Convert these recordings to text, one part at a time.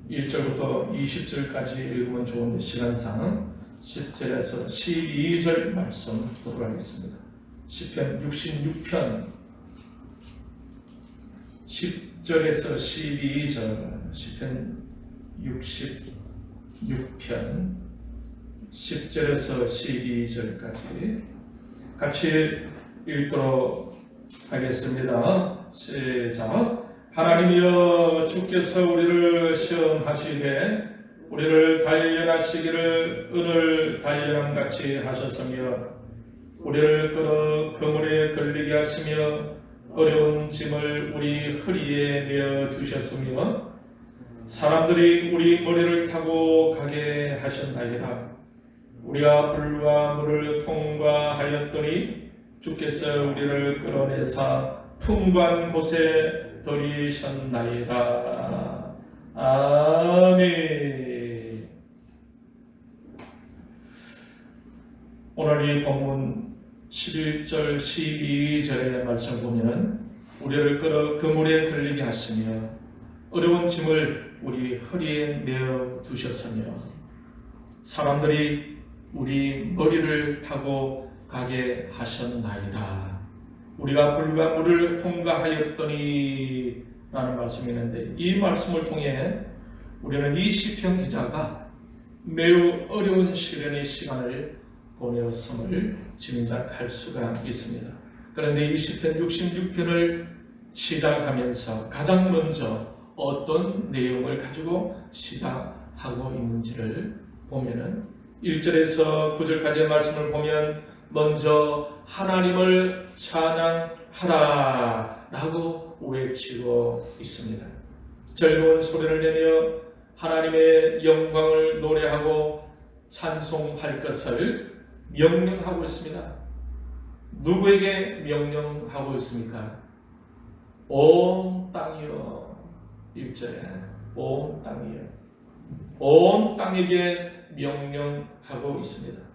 1절부터 20절까지 읽으면 좋은데 시간상 10절에서 12절 말씀 보도록 하겠습니다. 시편 66편 10절에서 12절, 시편 66편 10절에서 12절까지 같이 읽도록 하겠습니다. 시작. 하나님이여, 주께서 우리를 시험하시되 우리를 단련하시기를 은을 단련함같이 하셨으며 우리를 끌어 그물에 걸리게 하시며 어려운 짐을 우리 허리에 메어 두셨으며 사람들이 우리 머리를 타고 가게 하셨나이다. 우리가 불과 물을 통과하였더니 주께서 우리를 끌어내사 풍부한 곳에 들이셨나이다. 아멘. 오늘 이 본문 11절 12절의 말씀 보면 우리를 끌어 그물에 걸리게 하시며 어려운 짐을 우리 허리에 메어 두셨으며 사람들이 우리 머리를 타고 가게 하셨나이다. 우리가 불과 물을 통과하였더니 라는 말씀이 있는데, 이 말씀을 통해 우리는 이 시편 기자가 매우 어려운 시련의 시간을 보내었음을 짐작할 수가 있습니다. 그런데 이 시편 66편을 시작하면서 가장 먼저 어떤 내용을 가지고 시작하고 있는지를 보면은 1절에서 9절까지의 말씀을 보면 먼저 하나님을 찬양하라 라고 외치고 있습니다. 즐거운 소리를 내며 하나님의 영광을 노래하고 찬송할 것을 명령하고 있습니다. 누구에게 명령하고 있습니까? 온 땅이여. 1절에 온 땅이여, 온 땅에게 명령하고 있습니다.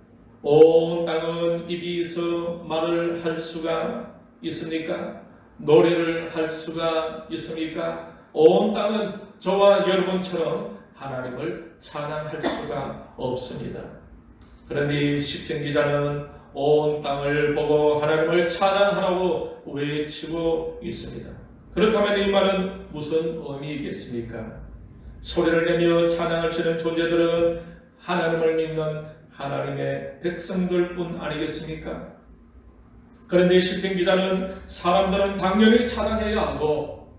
온 땅은 입이 있어 말을 할 수가 있습니까? 노래를 할 수가 있습니까? 온 땅은 저와 여러분처럼 하나님을 찬양할 수가 없습니다. 그런데 시편 기자는 온 땅을 보고 하나님을 찬양하라고 외치고 있습니다. 그렇다면 이 말은 무슨 의미이겠습니까? 소리를 내며 찬양하시는 존재들은 하나님을 믿는 하나님의 백성들뿐 아니겠습니까? 그런데 시편 기자는 사람들은 당연히 찬양해야 하고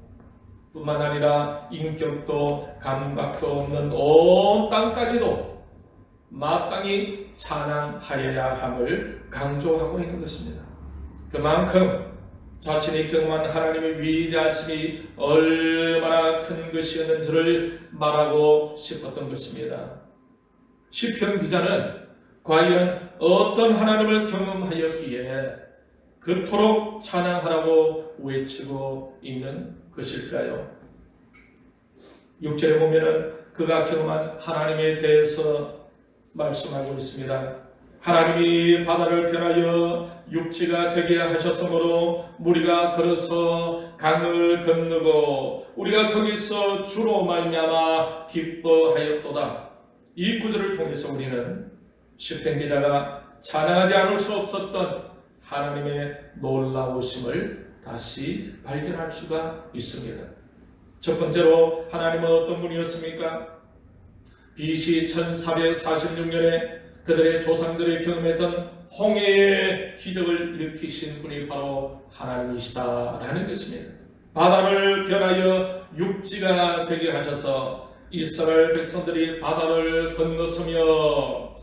뿐만 아니라 인격도 감각도 없는 온 땅까지도 마땅히 찬양하여야 함을 강조하고 있는 것입니다. 그만큼 자신이 경험한 하나님의 위대하심이 얼마나 큰 것이었는지를 말하고 싶었던 것입니다. 시편 기자는 과연 어떤 하나님을 경험하였기에 그토록 찬양하라고 외치고 있는 것일까요? 6절에 보면은 그가 경험한 하나님에 대해서 말씀하고 있습니다. 하나님이 바다를 변하여 육지가 되게 하셨으므로 우리가 걸어서 강을 건너고 우리가 거기서 주로 말미암아 기뻐하였도다. 이 구절을 통해서 우리는 시편 기자가 찬양하지 않을 수 없었던 하나님의 놀라우심을 다시 발견할 수가 있습니다. 첫 번째로 하나님은 어떤 분이었습니까? BC 1446년에 그들의 조상들이 경험했던 홍해의 기적을 일으키신 분이 바로 하나님이시다라는 것입니다. 바다를 변하여 육지가 되게 하셔서 이스라엘 백성들이 바다를 건넜으며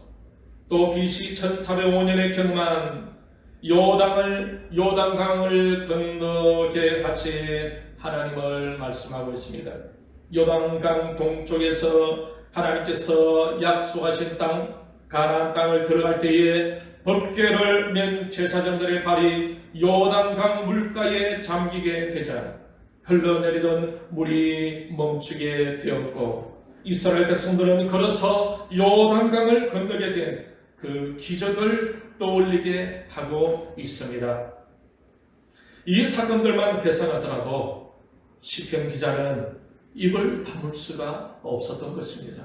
또 BC 1405년에 경험한 요단강을 건너게 하신 하나님을 말씀하고 있습니다. 요단강 동쪽에서 하나님께서 약속하신 땅 가나안 땅을 들어갈 때에 법궤를 맨 제사장들의 발이 요단강 물가에 잠기게 되자 흘러내리던 물이 멈추게 되었고 이스라엘 백성들은 걸어서 요단강을 건너게 된 그 기적을 떠올리게 하고 있습니다. 이 사건들만 회상하더라도 시편 기자는 입을 다물 수가 없었던 것입니다.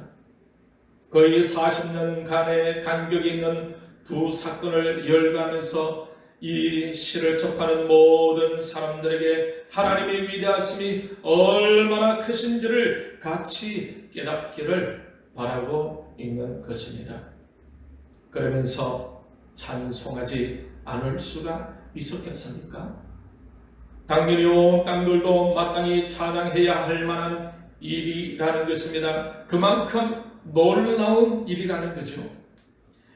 거의 40년간의 간격이 있는 두 사건을 열거하면서 이 시를 접하는 모든 사람들에게 하나님의 위대하심이 얼마나 크신지를 같이 깨닫기를 바라고 있는 것입니다. 그러면서 찬송하지 않을 수가 있었겠습니까? 당연히 온 땅들도 마땅히 찬양해야 할 만한 일이라는 것입니다. 그만큼 놀라운 일이라는 거죠.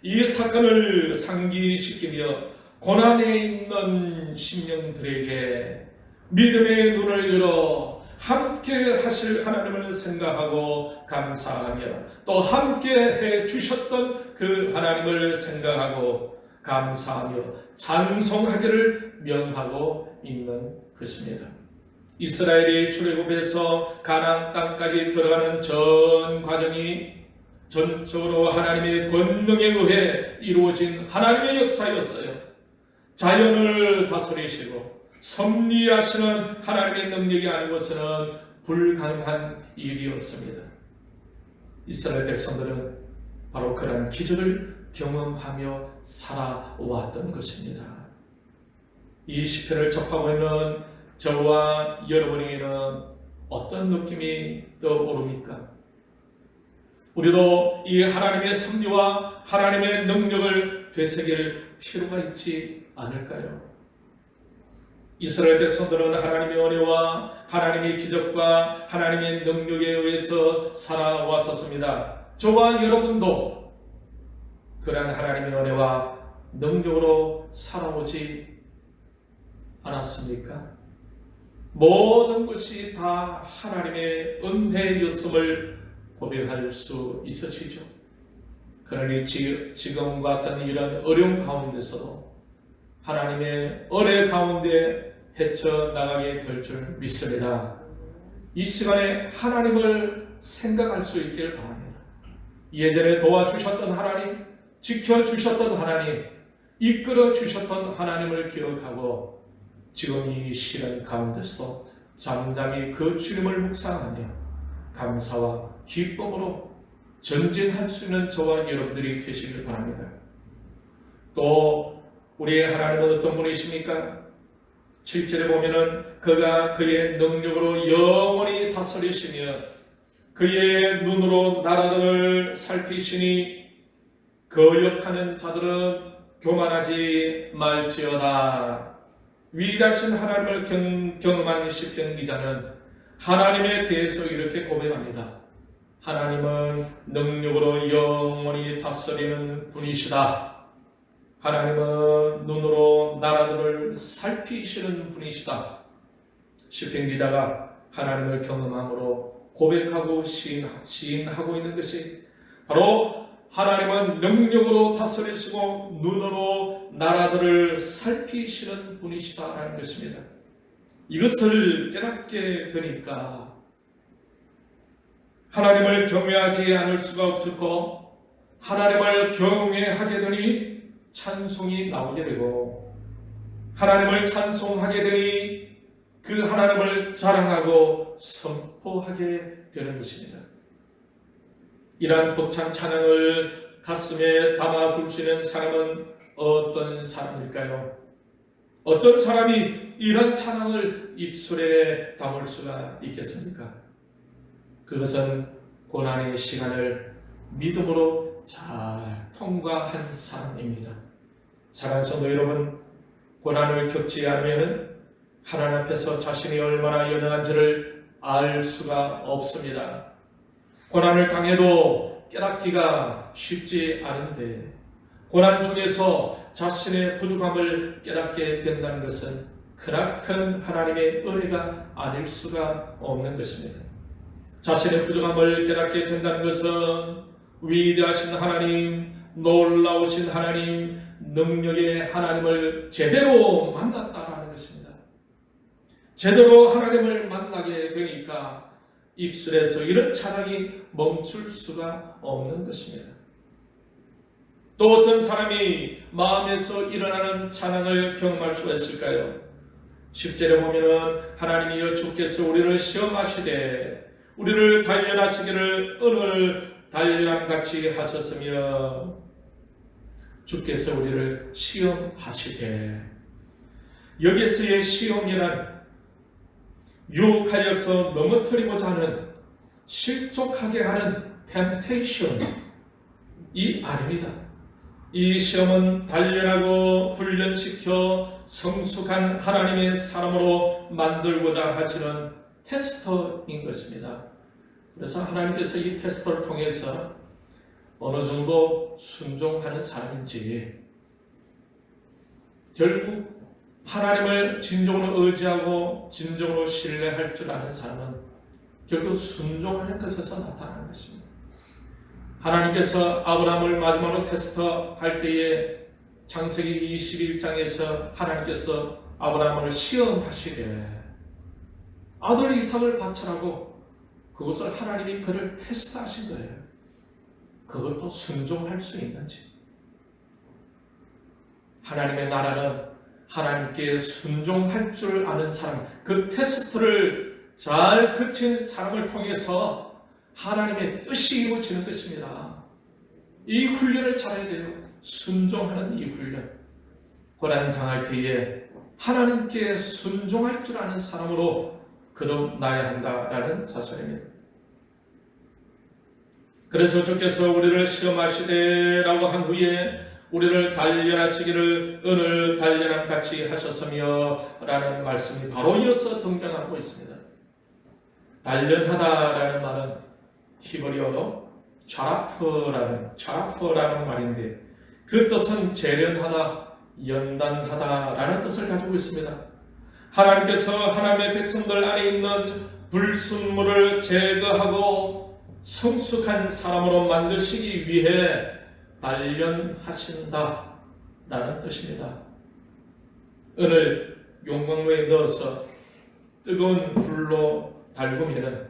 이 사건을 상기시키며 고난에 있는 심령들에게 믿음의 눈을 열어 함께 하실 하나님을 생각하고 감사하며 또 함께 해 주셨던 그 하나님을 생각하고 감사하며 찬송하기를 명하고 있는 것입니다. 이스라엘이 출애굽에서 가나안 땅까지 들어가는 전 과정이 전적으로 하나님의 권능에 의해 이루어진 하나님의 역사였어요. 자연을 다스리시고 섭리하시는 하나님의 능력이 아니고서는 불가능한 일이었습니다. 이스라엘 백성들은 바로 그런 기적을 경험하며 살아왔던 것입니다. 이 시편을 접하고 있는 저와 여러분에게는 어떤 느낌이 떠오릅니까? 우리도 이 하나님의 섭리와 하나님의 능력을 되새길 필요가 있지 않을까요? 이스라엘 백성들은 하나님의 은혜와 하나님의 기적과 하나님의 능력에 의해서 살아왔었습니다. 저와 여러분도 그러한 하나님의 은혜와 능력으로 살아오지 않았습니까? 모든 것이 다 하나님의 은혜였음을 고백할 수 있으시죠. 그러니 지금과 같은 이런 어려운 가운데서도 하나님의 은혜 가운데 헤쳐나가게 될 줄 믿습니다. 이 시간에 하나님을 생각할 수 있기를 바랍니다. 예전에 도와주셨던 하나님, 지켜주셨던 하나님, 이끌어주셨던 하나님을 기억하고 지금 이 시간 가운데서도 잠잠히 그 주님을 묵상하며 감사와 기쁨으로 전진할 수 있는 저와 여러분들이 되시길 바랍니다. 또 우리의 하나님은 어떤 분이십니까? 7절에 보면은 그가 그의 능력으로 영원히 다스리시며 그의 눈으로 나라들을 살피시니 거역하는 자들은 교만하지 말지어다. 위대하신 하나님을 경험한 시편 기자는 하나님에 대해서 이렇게 고백합니다. 하나님은 능력으로 영원히 다스리는 분이시다. 하나님은 눈으로 나라들을 살피시는 분이시다. 시편 기자가 하나님을 경험함으로 고백하고 시인하고 있는 것이 바로 하나님은 능력으로 다스리시고 눈으로 나라들을 살피시는 분이시다라는 것입니다. 이것을 깨닫게 되니까 하나님을 경외하지 않을 수가 없었고 하나님을 경외하게 되니 찬송이 나오게 되고 하나님을 찬송하게 되니 그 하나님을 자랑하고 선포하게 되는 것입니다. 이러한 벅찬 찬양을 가슴에 담아둘 수 있는 사람은 어떤 사람일까요? 어떤 사람이 이런 찬양을 입술에 담을 수가 있겠습니까? 그것은 고난의 시간을 믿음으로 잘 통과한 사람입니다. 사랑하는 성도 여러분, 고난을 겪지 않으면 하나님 앞에서 자신이 얼마나 연약한지를 알 수가 없습니다. 고난을 당해도 깨닫기가 쉽지 않은데 고난 중에서 자신의 부족함을 깨닫게 된다는 것은 크나큰 하나님의 은혜가 아닐 수가 없는 것입니다. 자신의 부족함을 깨닫게 된다는 것은 위대하신 하나님, 놀라우신 하나님, 능력의 하나님을 제대로 만났다라는 것입니다. 제대로 하나님을 만나게 되니까 입술에서 이런 찬양이 멈출 수가 없는 것입니다. 또 어떤 사람이 마음에서 일어나는 찬양을 경험할 수가 있을까요? 10절에 보면은 하나님이여 주께서 우리를 시험하시되 우리를 단련하시기를 오늘 단련함같이 하셨으며 주께서 우리를 시험하시되, 여기서의 시험이란 유혹하여서 넘어뜨리고자 하는, 실족하게 하는 템프테이션이 아닙니다. 이 시험은 단련하고 훈련시켜 성숙한 하나님의 사람으로 만들고자 하시는 테스터인 것입니다. 그래서 하나님께서 이 테스터를 통해서 어느 정도 순종하는 사람인지, 결국 하나님을 진정으로 의지하고 진정으로 신뢰할 줄 아는 사람은 결국 순종하는 것에서 나타나는 것입니다. 하나님께서 아브라함을 마지막으로 테스트할 때에 창세기 21장에서 하나님께서 아브라함을 시험하시되 아들 이삭을 바쳐라고, 그것을 하나님이 그를 테스트하신 거예요. 그것도 순종할 수 있는지. 하나님의 나라는 하나님께 순종할 줄 아는 사람, 그 테스트를 잘 그친 사람을 통해서 하나님의 뜻이 이루어지는 것입니다. 이 훈련을 잘해야 돼요. 순종하는 이 훈련. 고난 당할 때에 하나님께 순종할 줄 아는 사람으로 거듭나야 한다라는 사실입니다. 그래서 주께서 우리를 시험하시되라고 한 후에 우리를 단련하시기를 오늘 단련함같이 하셨으며 라는 말씀이 바로 이어서 등장하고 있습니다. 단련하다라는 말은 히브리어로 차라프라는 말인데, 그 뜻은 재련하다, 연단하다라는 뜻을 가지고 있습니다. 하나님께서 하나님의 백성들 안에 있는 불순물을 제거하고 성숙한 사람으로 만드시기 위해 단련하신다라는 뜻입니다. 은을 용광로에 넣어서 뜨거운 불로 달구면은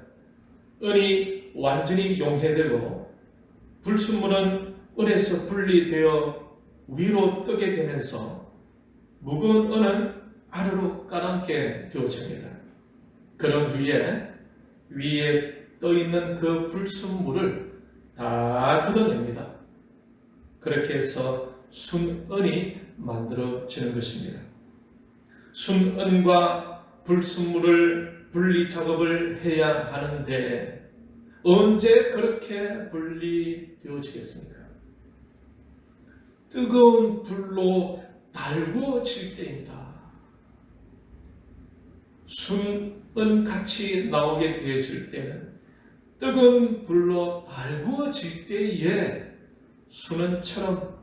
은이 완전히 용해되고 불순물은 은에서 분리되어 위로 뜨게 되면서 무거운 은은 아래로 가라앉게 되어집니다. 그런 후에 위에 떠있는 그 불순물을 다 걷어냅니다. 그렇게 해서 순은이 만들어지는 것입니다. 순은과 불순물을 분리 작업을 해야 하는데 언제 그렇게 분리되어지겠습니까? 뜨거운 불로 달구어질 때입니다. 순은같이 나오게 되어질 때는 뜨거운 불로 달구어질 때에 순은처럼,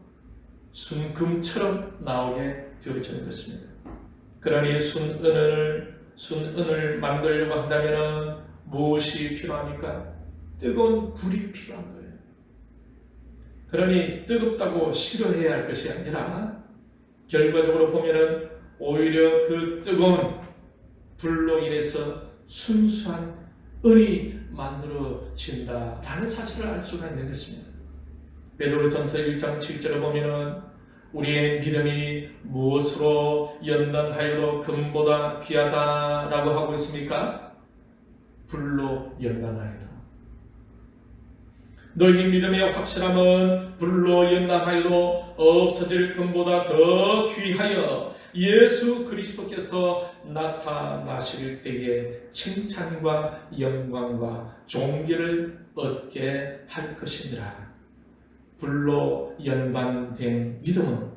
순금처럼 나오게 되어지는 것입니다. 그러니 순은을 만들려고 한다면 무엇이 필요합니까? 뜨거운 불이 필요한 거예요. 그러니 뜨겁다고 싫어해야 할 것이 아니라 결과적으로 보면은 오히려 그 뜨거운 불로 인해서 순수한 은이 만들어진다라는 사실을 알 수가 있는 것입니다. 베드로전서 1장 7절을 보면은 우리의 믿음이 무엇으로 연단하여도 금보다 귀하다라고 하고 있습니까? 불로 연단하여도. 너희 믿음의 확실함은 불로 연단하여도 없어질 금보다 더 귀하여 예수 그리스도께서 나타나실 때에 칭찬과 영광과 존귀를 얻게 할 것이니라. 불로 연단된 믿음은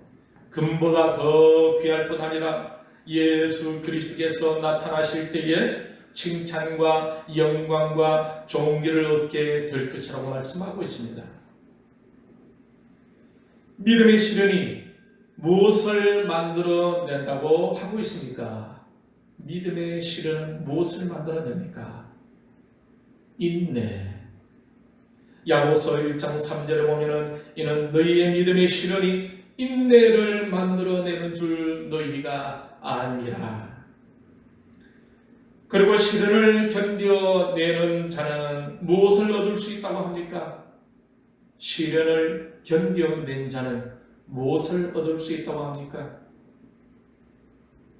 금보다 더 귀할 뿐 아니라 예수 그리스도께서 나타나실 때에 칭찬과 영광과 존귀를 얻게 될 것이라고 말씀하고 있습니다. 믿음의 시련이 무엇을 만들어낸다고 하고 있습니까? 믿음의 시련은 무엇을 만들어냅니까? 인내. 야고보서 1장 3절에 보면은 이는 너희의 믿음의 시련이 인내를 만들어내는 줄 너희가 아니라. 그리고 시련을 견뎌내는 자는 무엇을 얻을 수 있다고 합니까? 시련을 견뎌낸 자는 무엇을 얻을 수 있다고 합니까?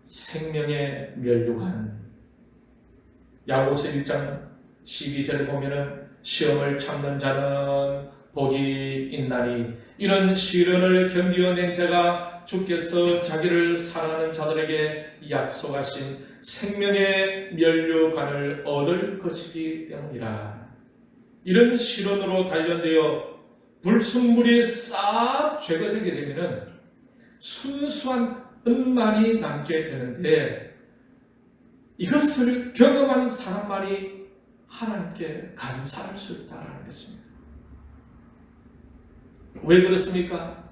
생명의 면류관. 야고보서 1장 12절에 보면은 시험을 참는 자는 복이 있나니 이런 시련을 견디어낸 자가 주께서 자기를 사랑하는 자들에게 약속하신 생명의 면류관을 얻을 것이기 때문이라. 이런 시련으로 단련되어 불순물이 싹 제거되게 되면은 순수한 은만이 남게 되는데, 이것을 경험한 사람만이 하나님께 감사할 수 있다는 것입니다. 왜 그렇습니까?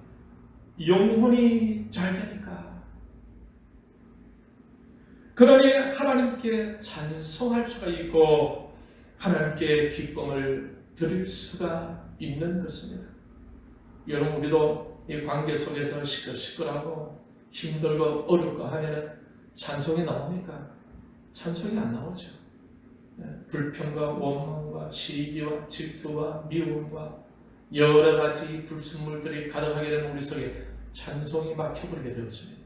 영혼이 잘 되니까. 그러니 하나님께 찬송할 수가 있고 하나님께 기쁨을 드릴 수가 있는 것입니다. 여러분, 우리도 이 관계 속에서 시끌시끌하고 힘들고 어렵고 하면은 찬송이 나옵니까? 찬송이 안 나오죠. 불평과 원망과 시기와 질투와 미움과 여러 가지 불순물들이 가득하게 되는 우리 속에 찬송이 막혀버리게 되었습니다.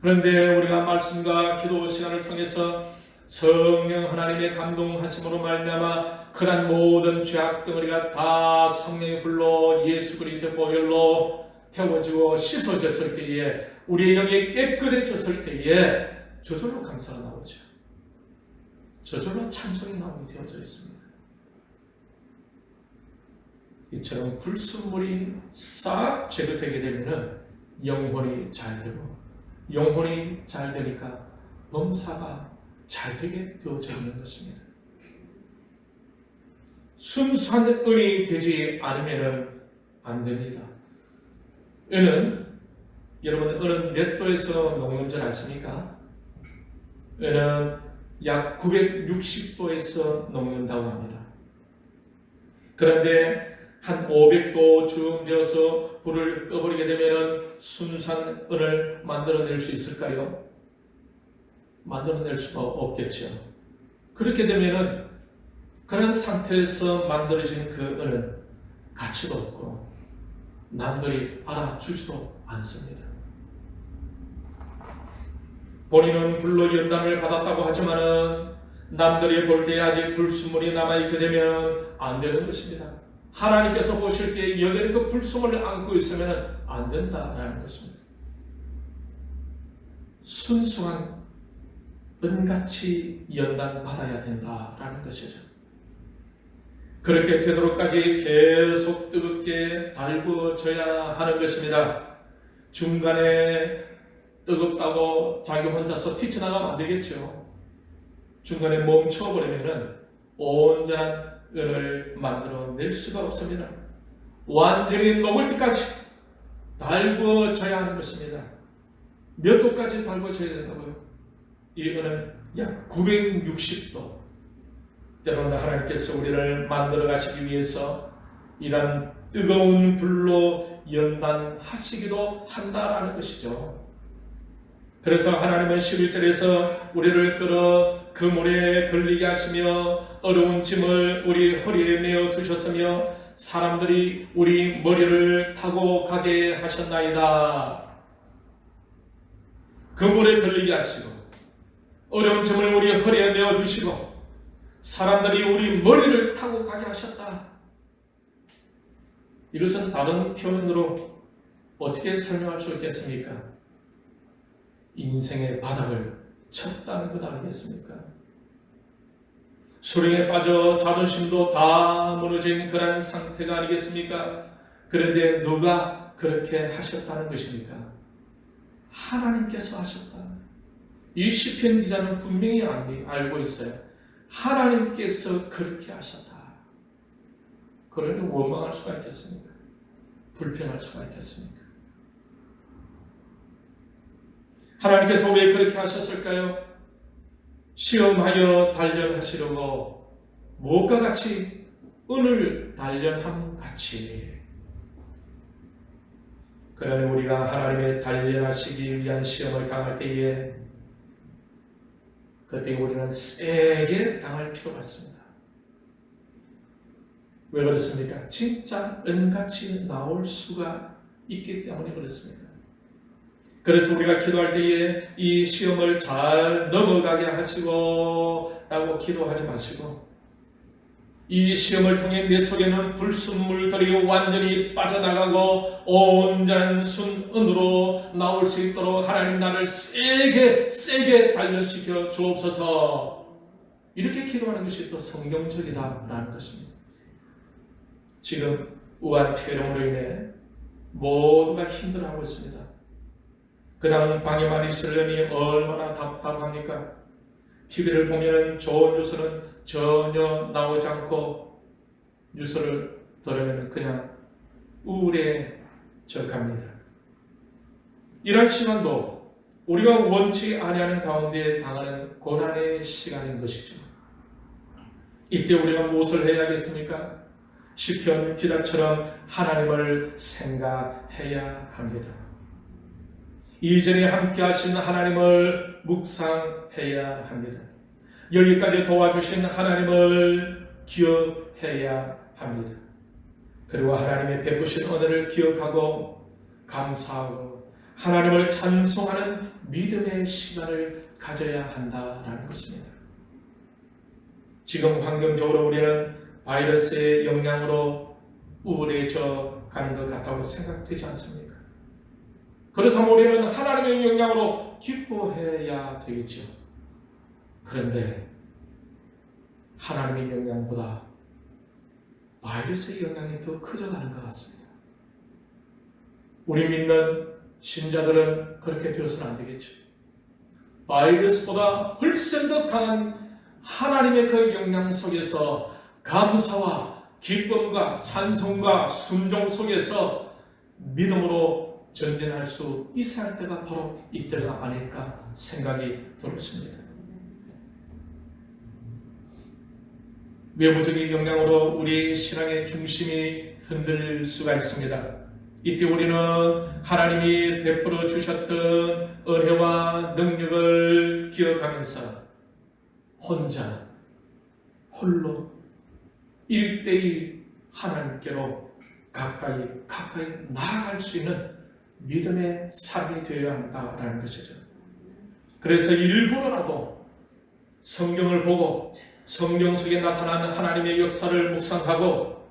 그런데 우리가 말씀과 기도 시간을 통해서 성령 하나님의 감동하심으로 말미암아 그런 모든 죄악 덩어리가 다 성령의 불로 예수 그리스도의 보혈로 태워지고 씻어졌을 때에, 우리의 영이 깨끗해졌을 때에 저절로 감사가 나오죠. 저절로 찬송이 나오게 되어져 있습니다. 이처럼 불순물이 싹 제거되게 되면 영혼이 잘 되고, 영혼이 잘 되니까 범사가 잘 되게 되어져 있는 것입니다. 순수한 은이 되지 않으면 안 됩니다. 여러분, 은은 몇 도에서 녹는 줄 아십니까? 은은 약 960도에서 녹는다고 합니다. 그런데 한 500도쯤 되어서 불을 꺼버리게 되면 순수한 은을 만들어낼 수 있을까요? 만들어낼 수가 없겠죠. 그렇게 되면 그런 상태에서 만들어진 그 은은 가치도 없고 남들이 알아주지도 않습니다. 본인은 불로 연단을 받았다고 하지만은 남들이 볼 때 아직 불순물이 남아있게 되면 안 되는 것입니다. 하나님께서 보실 때 여전히 그 불순물을 안고 있으면 안 된다라는 것입니다. 순수한 은같이 연단 받아야 된다라는 것이죠. 그렇게 되도록까지 계속 뜨겁게 달궈져야 하는 것입니다. 중간에 뜨겁다고 자기 혼자서 튀쳐나가면 안 되겠죠. 중간에 멈춰버리면 온전한 은을 만들어낼 수가 없습니다. 완전히 녹을 때까지 달궈져야 하는 것입니다. 몇 도까지 달궈져야 된다고요? 이 은은 약 960도. 때로는 하나님께서 우리를 만들어 가시기 위해서 이런 뜨거운 불로 연단하시기도 한다라는 것이죠. 그래서 하나님은 11절에서 우리를 끌어 그 물에 걸리게 하시며 어려운 짐을 우리 허리에 메어 두셨으며 사람들이 우리 머리를 타고 가게 하셨나이다. 그 물에 걸리게 하시고 어려운 짐을 우리 허리에 메어 두시고 사람들이 우리 머리를 타고 가게 하셨다. 이것은 다른 표현으로 어떻게 설명할 수 있겠습니까? 인생의 바닥을 쳤다는 것 아니겠습니까? 수렁에 빠져 자존심도 다 무너진 그런 상태가 아니겠습니까? 그런데 누가 그렇게 하셨다는 것입니까? 하나님께서 하셨다. 이 시편 기자는 분명히 알고 있어요. 하나님께서 그렇게 하셨다. 그러니 원망할 수가 있겠습니까? 불평할 수가 있겠습니까? 하나님께서 왜 그렇게 하셨을까요? 시험하여 단련하시려고 무엇과 같이? 은을 단련함 같이. 그러니 우리가 하나님의 단련하시기 위한 시험을 당할 때에 그때 우리는 세게 당할 필요가 있습니다. 왜 그렇습니까? 진짜 은같이 나올 수가 있기 때문에 그렇습니다. 그래서 우리가 기도할 때에 이 시험을 잘 넘어가게 하시고 라고 기도하지 마시고 이 시험을 통해 내 속에는 불순물들이 완전히 빠져나가고 온전한 순은으로 나올 수 있도록 하나님 나를 세게 단련시켜 주옵소서. 이렇게 기도하는 것이 또 성경적이다라는 것입니다. 지금 우한 폐렴으로 인해 모두가 힘들어하고 있습니다. 그당 방에만 있으려니 얼마나 답답합니까? TV를 보면 좋은 뉴스는 전혀 나오지 않고 뉴스를 들으면 그냥 우울에 적합니다. 이런 시간도 우리가 원치 아니하는 가운데 당하는 고난의 시간인 것이죠. 이때 우리가 무엇을 해야겠습니까? 시편 기자처럼 하나님을 생각해야 합니다. 이전에 함께 하신 하나님을 묵상해야 합니다. 여기까지 도와주신 하나님을 기억해야 합니다. 그리고 하나님의 베푸신 은혜를 기억하고 감사하고 하나님을 찬송하는 믿음의 시간을 가져야 한다라는 것입니다. 지금 환경적으로 우리는 바이러스의 영향으로 우울해져 가는 것 같다고 생각되지 않습니까? 그렇다면 우리는 하나님의 영향으로 기뻐해야 되겠죠. 그런데 하나님의 영향보다 바이러스의 영향이 더 커져가는 것 같습니다. 우리 믿는 신자들은 그렇게 되어서는 안 되겠죠. 바이러스보다 훨씬 더 강한 하나님의 그 영향 속에서 감사와 기쁨과 찬송과 순종 속에서 믿음으로 전진할 수 있어야 할 때가 바로 이때가 아닐까 생각이 들었습니다. 외부적인 영향으로 우리 신앙의 중심이 흔들릴 수가 있습니다. 이때 우리는 하나님이 베풀어 주셨던 은혜와 능력을 기억하면서 혼자 홀로 1대1 하나님께로 가까이 나아갈 수 있는 믿음의 삶이 되어야 한다라는 것이죠. 그래서 일부러라도 성경을 보고 성경 속에 나타나는 하나님의 역사를 묵상하고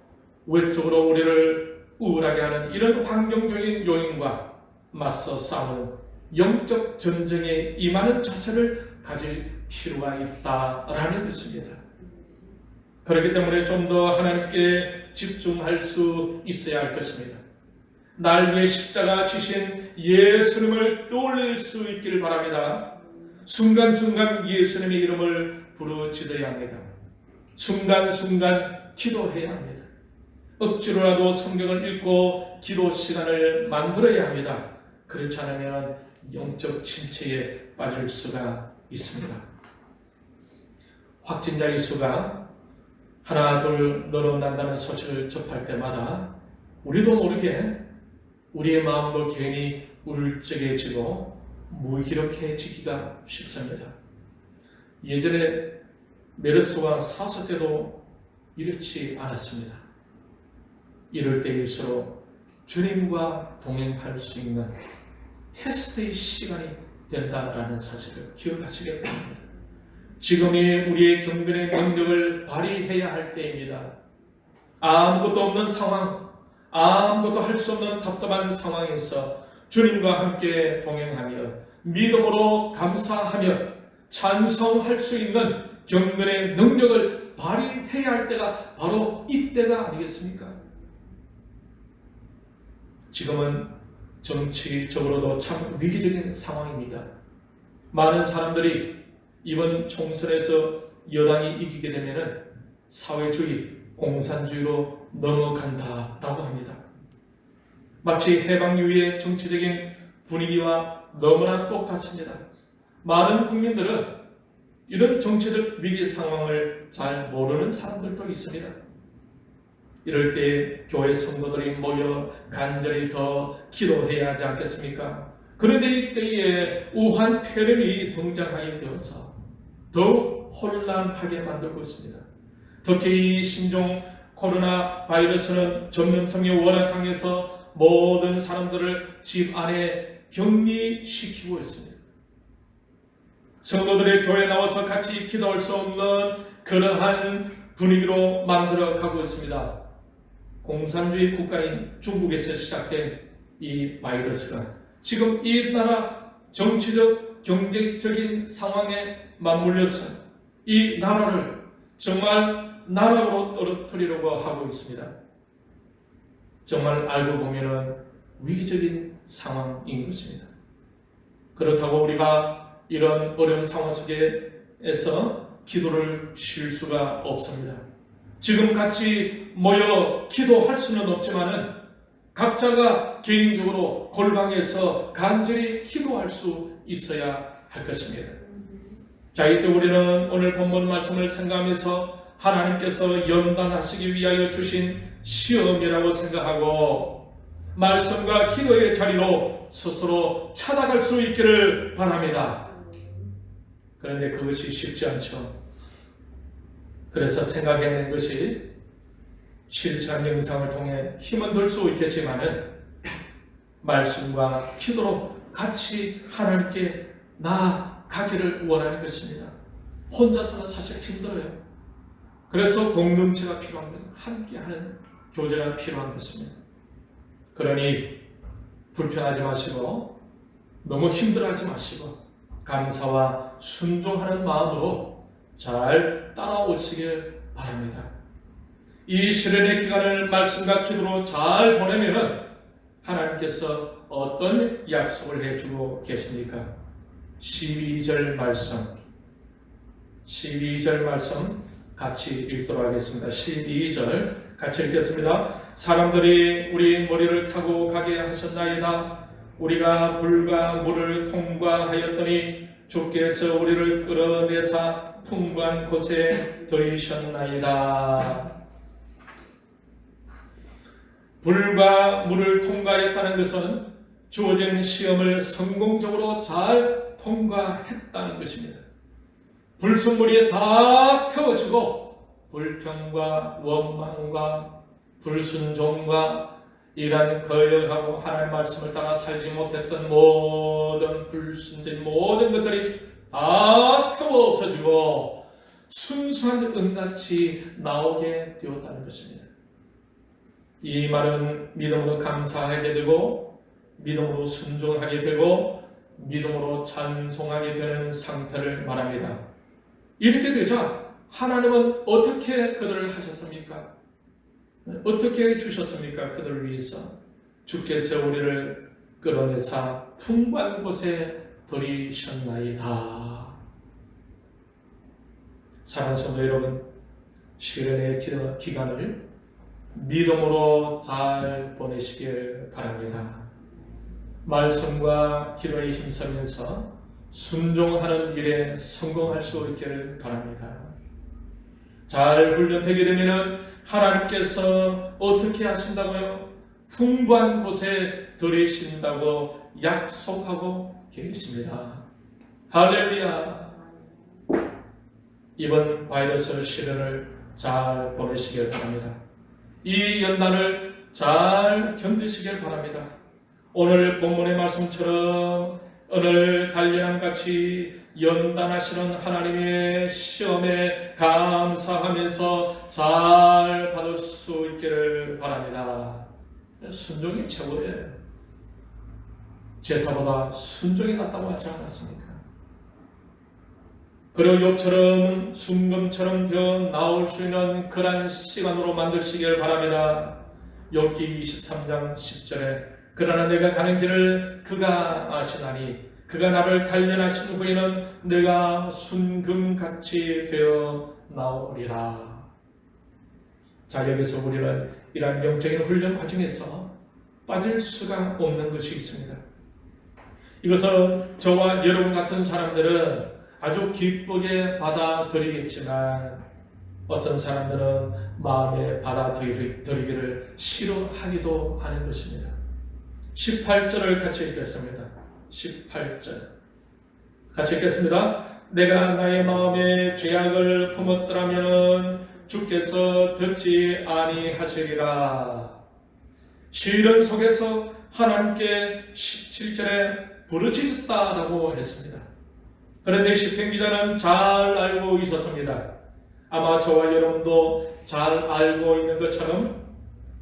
외적으로 우리를 우울하게 하는 이런 환경적인 요인과 맞서 싸우는 영적 전쟁에 임하는 자세를 가질 필요가 있다라는 것입니다. 그렇기 때문에 좀 더 하나님께 집중할 수 있어야 할 것입니다. 날 위해 십자가 지신 예수님을 떠올릴 수 있기를 바랍니다. 순간순간 예수님의 이름을 부르짖어야 합니다. 순간순간 기도해야 합니다. 억지로라도 성경을 읽고 기도 시간을 만들어야 합니다. 그렇지 않으면 영적 침체에 빠질 수가 있습니다. 확진자의 수가 하나 둘 늘어난다는 소식을 접할 때마다 우리도 모르게 우리의 마음도 괜히 울적해지고 무기력해지기가 쉽습니다. 예전에 메르스와 사스 때도 이렇지 않았습니다. 이럴 때일수록 주님과 동행할 수 있는 테스트의 시간이 된다라는 사실을 기억하시기 바랍니다. 지금이 우리의 경건의 능력을 발휘해야 할 때입니다. 아무것도 없는 상황, 아무것도 할 수 없는 답답한 상황에서 주님과 함께 동행하며 믿음으로 감사하며 찬송할 수 있는 경건의 능력을 발휘해야 할 때가 바로 이때가 아니겠습니까? 지금은 정치적으로도 참 위기적인 상황입니다. 많은 사람들이 이번 총선에서 여당이 이기게 되면 사회주의, 공산주의로 넘어간다라고 합니다. 마치 해방 이후의 정치적인 분위기와 너무나 똑같습니다. 많은 국민들은 이런 정치적 위기 상황을 잘 모르는 사람들도 있습니다. 이럴 때 교회 성도들이 모여 간절히 더 기도해야 하지 않겠습니까? 그런데 이때에 우한 폐렴이 등장하게 되어서 더욱 혼란하게 만들고 있습니다. 특히 이 신종 코로나 바이러스는 전염성이 워낙 강해서 모든 사람들을 집 안에 격리시키고 있습니다. 성도들의 교회에 나와서 같이 기도할 수 없는 그러한 분위기로 만들어 가고 있습니다. 공산주의 국가인 중국에서 시작된 이 바이러스가 지금 이 나라 정치적, 경제적인 상황에 맞물려서 이 나라를 정말 나락으로 떨어뜨리려고 하고 있습니다. 정말 알고 보면은 위기적인 상황인 것입니다. 그렇다고 우리가 이런 어려운 상황 속에서 기도를 쉴 수가 없습니다. 지금 같이 모여 기도할 수는 없지만은 각자가 개인적으로 골방에서 간절히 기도할 수 있어야 할 것입니다. 자, 이때 우리는 오늘 본문 말씀을 생각하면서 하나님께서 연단하시기 위하여 주신 시험이라고 생각하고 말씀과 기도의 자리로 스스로 찾아갈 수 있기를 바랍니다. 그런데 그것이 쉽지 않죠. 그래서 생각해낸 것이 실천 영상을 통해 힘은 들 수 있겠지만은 말씀과 기도로 같이 하나님께 나아가기를 원하는 것입니다. 혼자서는 사실 힘들어요. 그래서 공동체가 필요한 것은 함께하는 교제가 필요한 것입니다. 그러니 불편하지 마시고 너무 힘들어하지 마시고 감사와 순종하는 마음으로 잘 따라오시길 바랍니다. 이 시련의 기간을 말씀과 기도로 잘 보내면은 하나님께서 어떤 약속을 해주고 계십니까? 12절 말씀 같이 읽도록 하겠습니다. 12절 같이 읽겠습니다. 사람들이 우리 머리를 타고 가게 하셨나이다. 우리가 불과 물을 통과하였더니 주께서 우리를 끌어내사 풍부한 곳에 들이셨나이다. 불과 물을 통과했다는 것은 주어진 시험을 성공적으로 잘 통과했다는 것입니다. 불순물이 다 태워지고 불평과 원망과 불순종과 이러한 거역하고 하나님의 말씀을 따라 살지 못했던 모든 불순진 모든 것들이 다 태워 없어지고 순수한 은같이 나오게 되었다는 것입니다. 이 말은 믿음으로 감사하게 되고 믿음으로 순종하게 되고 믿음으로 찬송하게 되는 상태를 말합니다. 이렇게 되자 하나님은 어떻게 그들을 하셨습니까? 어떻게 주셨습니까? 그들을 위해서 주께서 우리를 끌어내사 풍부한 곳에 들이셨나이다. 사랑하는 성도 여러분, 시련의 기간을 믿음으로 잘 보내시길 바랍니다. 말씀과 기도에 힘쓰면서 순종하는 일에 성공할 수 있기를 바랍니다. 잘 훈련되게 되면 하나님께서 어떻게 하신다고요? 풍부한 곳에 들이신다고 약속하고 계십니다. 할렐루야. 이번 바이러스 시련을 잘 보내시길 바랍니다. 이 연단을 잘 견디시길 바랍니다. 오늘 본문의 말씀처럼 오늘 단련함같이 연단하시는 하나님의 시험에 감사하면서 잘 받을 수 있기를 바랍니다. 순종이 최고예요. 제사보다 순종이 낫다고 하지 않았습니까? 그리고 욥처럼 순금처럼 되어 나올 수 있는 그러한 시간으로 만드시길 바랍니다. 욥기 23장 10절에 그러나 내가 가는 길을 그가 아시나니 그가 나를 단련하신 후에는 내가 순금같이 되어 나오리라. 자, 여기서 우리는 이러한 영적인 훈련 과정에서 빠질 수가 없는 것이 있습니다. 이것은 저와 여러분 같은 사람들은 아주 기쁘게 받아들이겠지만 어떤 사람들은 마음에 받아들이기를 싫어하기도 하는 것입니다. 18절을 같이 읽겠습니다. 18절 같이 읽겠습니다. 내가 나의 마음에 죄악을 품었더라면 주께서 듣지 아니하시리라. 시련 속에서 하나님께 17절에 부르짖었다라고 했습니다. 그런데 시편 기자는 잘 알고 있었습니다. 아마 저와 여러분도 잘 알고 있는 것처럼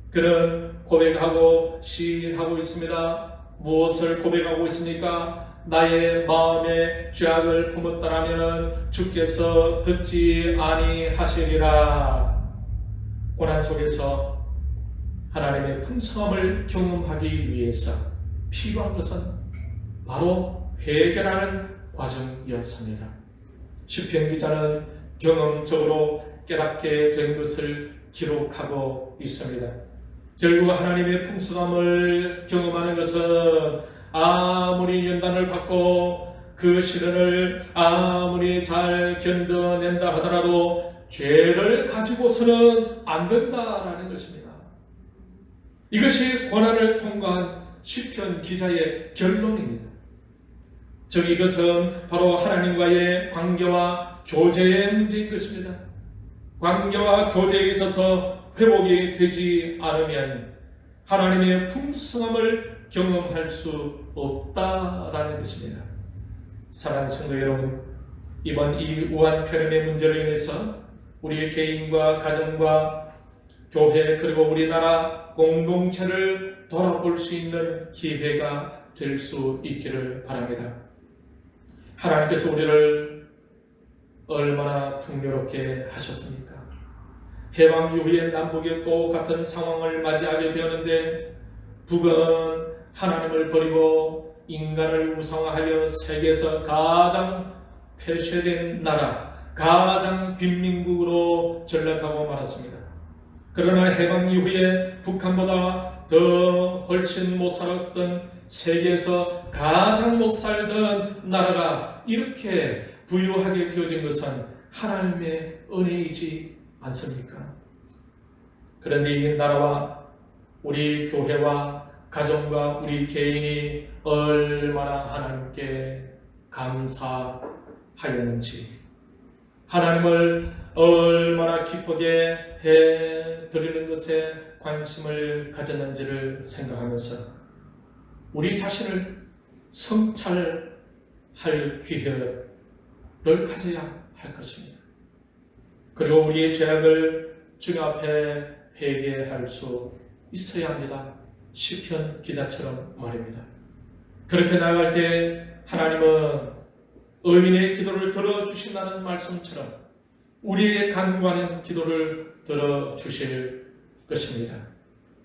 그는 고백하고 시인하고 있습니다. 무엇을 고백하고 있습니까? 나의 마음에 죄악을 품었다라면 주께서 듣지 아니하시리라. 고난 속에서 하나님의 풍성함을 경험하기 위해서 필요한 것은 바로 회개라는 과정이었습니다. 시편 기자는 경험적으로 깨닫게 된 것을 기록하고 있습니다. 결국 하나님의 풍성함을 경험하는 것은 아무리 연단을 받고 그 시련을 아무리 잘 견뎌낸다 하더라도 죄를 가지고서는 안 된다라는 것입니다. 이것이 고난을 통과한 시편 기자의 결론입니다. 즉 이것은 바로 하나님과의 관계와 교제의 문제인 것입니다. 관계와 교제에 있어서 회복이 되지 않으면 하나님의 풍성함을 경험할 수 없다라는 것입니다. 사랑하는 성도 여러분, 이번 이 우한 폐렴의 문제로 인해서 우리 개인과 가정과 교회 그리고 우리나라 공동체를 돌아볼 수 있는 기회가 될 수 있기를 바랍니다. 하나님께서 우리를 얼마나 풍요롭게 하셨습니까? 해방 이후에 남북의 똑같은 상황을 맞이하게 되었는데 북은 하나님을 버리고 인간을 우상화하여 세계에서 가장 폐쇄된 나라, 가장 빈민국으로 전락하고 말았습니다. 그러나 해방 이후에 북한보다 더 훨씬 못 살았던 세계에서 가장 못 살던 나라가 이렇게 부유하게 되어진 것은 하나님의 은혜이지 않습니까? 그런데 이 나라와 우리 교회와 가정과 우리 개인이 얼마나 하나님께 감사하였는지, 하나님을 얼마나 기쁘게 해드리는 것에 관심을 가졌는지를 생각하면서 우리 자신을 성찰할 기회를 가져야 할 것입니다. 그리고 우리의 죄악을 주님 앞에 회개할 수 있어야 합니다. 시편 기자처럼 말입니다. 그렇게 나아갈 때 하나님은 의인의 기도를 들어주신다는 말씀처럼 우리의 간구하는 기도를 들어주실 것입니다.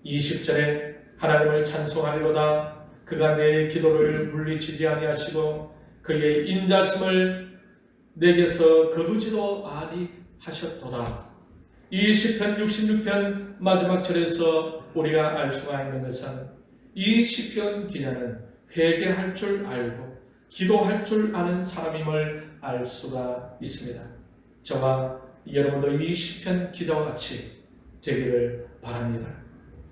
20절에 하나님을 찬송하리로다. 그가 내 기도를 물리치지 아니하시고 그의 인자심을 내게서 거두지도 아니하셨도다. 이 시편 66편 마지막 절에서 우리가 알 수가 있는 것은 이 시편 기자는 회개할 줄 알고 기도할 줄 아는 사람임을 알 수가 있습니다. 저와 여러분도 이 시편 기자와 같이 되기를 바랍니다.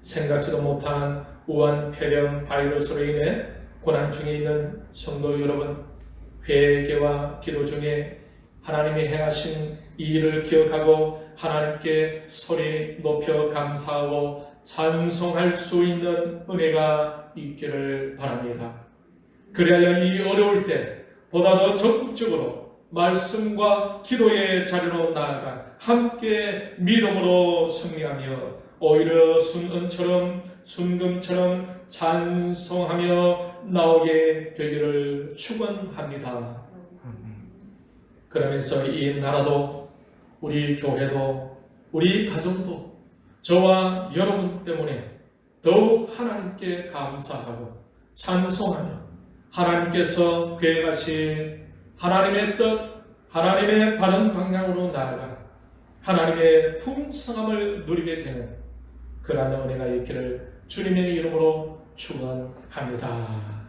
생각지도 못한 우한 폐렴 바이러스로 인해 고난 중에 있는 성도 여러분, 회개와 기도 중에 하나님이 행하신 이 일을 기억하고 하나님께 소리 높여 감사하고 찬송할 수 있는 은혜가 있기를 바랍니다. 그래야 이 어려울 때 보다 더 적극적으로 말씀과 기도의 자리로 나아가 함께 믿음으로 승리하며 오히려 순은처럼 순금처럼 찬송하며 나오게 되기를 축원합니다. 그러면서 이 나라도 우리 교회도 우리 가정도 저와 여러분 때문에 더욱 하나님께 감사하고 찬송하며 하나님께서 계획하신 하나님의 뜻, 하나님의 바른 방향으로 나아가 하나님의 풍성함을 누리게 되는 그러한 은혜가 있기를 주님의 이름으로 축원합니다.